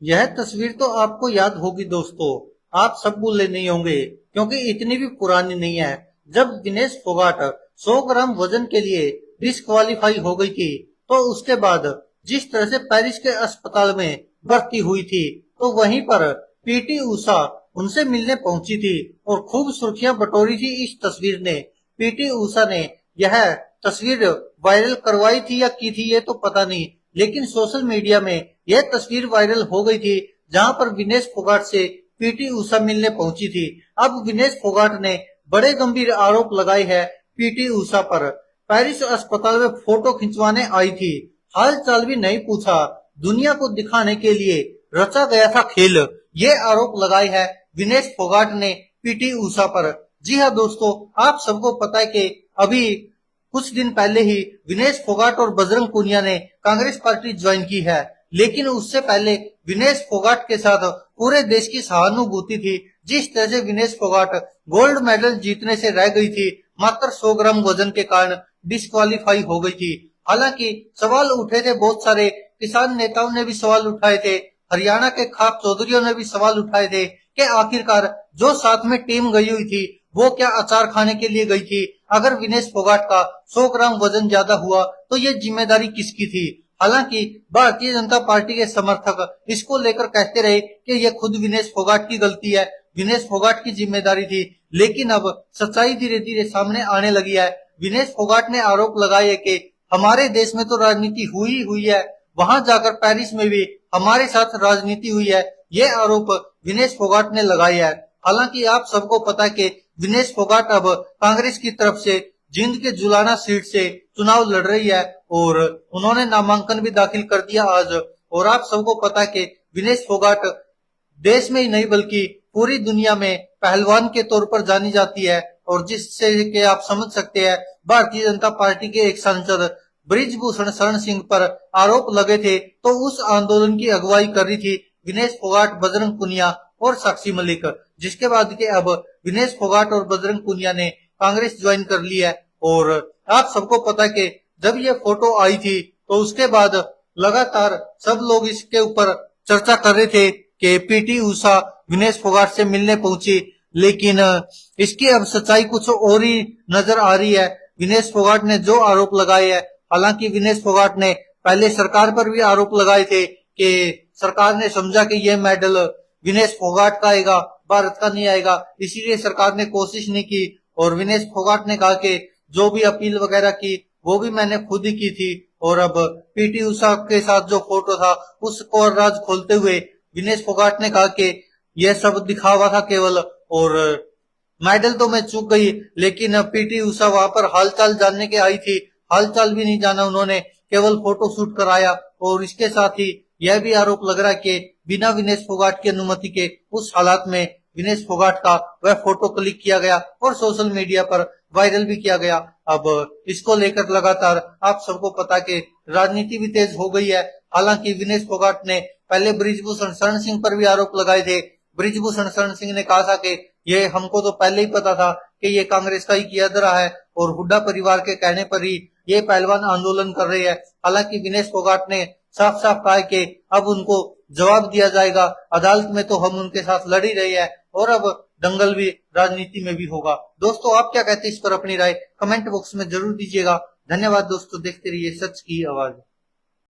यह तस्वीर तो आपको याद होगी दोस्तों, आप सब भूले नहीं होंगे क्योंकि इतनी भी पुरानी नहीं है। जब विनेश फोगाट 100 ग्राम वजन के लिए डिस्क्वालीफाई हो गई थी, तो उसके बाद जिस तरह से पेरिस के अस्पताल में भर्ती हुई थी, तो वहीं पर पीटी उषा उनसे मिलने पहुंची थी और खूब सुर्खियां बटोरी थी इस तस्वीर ने। पीटी उषा ने यह तस्वीर वायरल करवाई थी या की थी ये तो पता नहीं, लेकिन सोशल मीडिया में यह तस्वीर वायरल हो गई थी जहां पर विनेश फोगाट से पीटी उषा मिलने पहुंची थी। अब विनेश फोगाट ने बड़े गंभीर आरोप लगाए हैं पीटी उषा पर। पेरिस अस्पताल में फोटो खिंचवाने आई थी, हाल चाल भी नहीं पूछा, दुनिया को दिखाने के लिए रचा गया था खेल। ये आरोप लगाए हैं विनेश फोगाट ने पीटी उषा पर। जी हाँ दोस्तों, आप सबको पता है कि अभी कुछ दिन पहले ही विनेश फोगाट और बजरंग पूनिया ने कांग्रेस पार्टी ज्वाइन की है, लेकिन उससे पहले विनेश फोगाट के साथ पूरे देश की सहानुभूति थी। जिस तरह से विनेश फोगाट गोल्ड मेडल जीतने से रह गई थी, मात्र 100 ग्राम वजन के कारण डिस्क्वालीफाई हो गई थी। हालांकि सवाल उठे थे बहुत सारे, किसान नेताओं ने भी सवाल उठाए थे, हरियाणा के खाप चौधरियों ने भी सवाल उठाए थे कि आखिरकार जो साथ में टीम गई हुई थी वो क्या अचार खाने के लिए गई थी। अगर विनेश फोगाट का 100 ग्राम वजन ज्यादा हुआ तो ये जिम्मेदारी किसकी थी। हालांकि भारतीय जनता पार्टी के समर्थक इसको लेकर कहते रहे कि ये खुद विनेश फोगाट की गलती है, विनेश फोगाट की जिम्मेदारी थी, लेकिन अब सच्चाई धीरे धीरे सामने आने लगी है। विनेश फोगाट ने आरोप लगाए कि हमारे देश में तो राजनीति हुई हुई है, वहां जाकर पेरिस में भी हमारे साथ राजनीति हुई है, ये आरोप विनेश फोगाट ने लगाए है। हालांकि आप सबको पता है कि विनेश फोगाट अब कांग्रेस की तरफ से जींद के जुलाना सीट से चुनाव लड़ रही है और उन्होंने नामांकन भी दाखिल कर दिया आज। और आप सबको पता है कि विनेश फोगाट देश में ही नहीं बल्कि पूरी दुनिया में पहलवान के तौर पर जानी जाती है, और जिससे कि आप समझ सकते हैं भारतीय जनता पार्टी के एक सांसद ब्रिजभूषण शरण सिंह पर आरोप लगे थे, तो उस आंदोलन की अगुवाई कर रही थी विनेश फोगाट, बजरंग पुनिया और साक्षी मलिक। जिसके बाद के अब विनेश फोगाट और बजरंग पुनिया ने कांग्रेस ज्वाइन कर ली है। और आप सबको पता है कि जब ये फोटो आई थी तो उसके बाद लगातार सब लोग इसके ऊपर चर्चा कर रहे थे कि पीटी उषा विनेश फोगाट से मिलने पहुंची, लेकिन इसकी अब सच्चाई कुछ और ही नजर आ रही है। विनेश फोगाट ने जो आरोप लगाए हैं, हालांकि विनेश फोगाट ने पहले सरकार पर भी आरोप लगाए थे कि सरकार ने समझा कि यह मेडल विनेश फोगाट का आएगा, भारत का नहीं आएगा, इसीलिए सरकार ने कोशिश नहीं की। और विनेश फोगाट ने कहा कि जो भी अपील वगैरह की वो भी मैंने खुद ही की थी। और अब पीटी उषा के साथ जो फोटो था उसको राज खोलते हुए विनेश फोगाट ने कहा कि यह सब दिखावा था केवल, और मेडल तो मैं चूक गई, लेकिन पीटी उषा वहां पर हालचाल जानने के आई थी, हालचाल भी नहीं जाना उन्होंने, केवल फोटो शूट कराया। और इसके साथ ही यह भी आरोप लग रहा है कि बिना विनेश फोगाट की अनुमति के उस हालात में विनेश फोगाट का वह फोटो क्लिक किया गया और सोशल मीडिया पर वायरल भी किया गया। अब इसको लेकर लगातार आप सबको पता कि राजनीति भी तेज हो गई है। हालांकि विनेश फोगाट ने पहले ब्रिजभूषण शरण सिंह पर भी आरोप लगाए थे। ब्रिजभूषण शरण सिंह ने कहा था कि ये हमको तो पहले ही पता था कि ये कांग्रेस का ही किया जा रहा है और हुड्डा परिवार के कहने पर ही ये पहलवान आंदोलन कर रहे हैं। हालांकि विनेश फोगाट ने साफ साफ कहा कि अब उनको जवाब दिया जाएगा, अदालत में तो हम उनके साथ लड़ ही रहे हैं और अब दंगल भी राजनीति में भी होगा। दोस्तों आप क्या कहते हैं इस पर अपनी राय कमेंट बॉक्स में जरूर दीजिएगा। धन्यवाद दोस्तों, देखते रहिए सच की आवाज।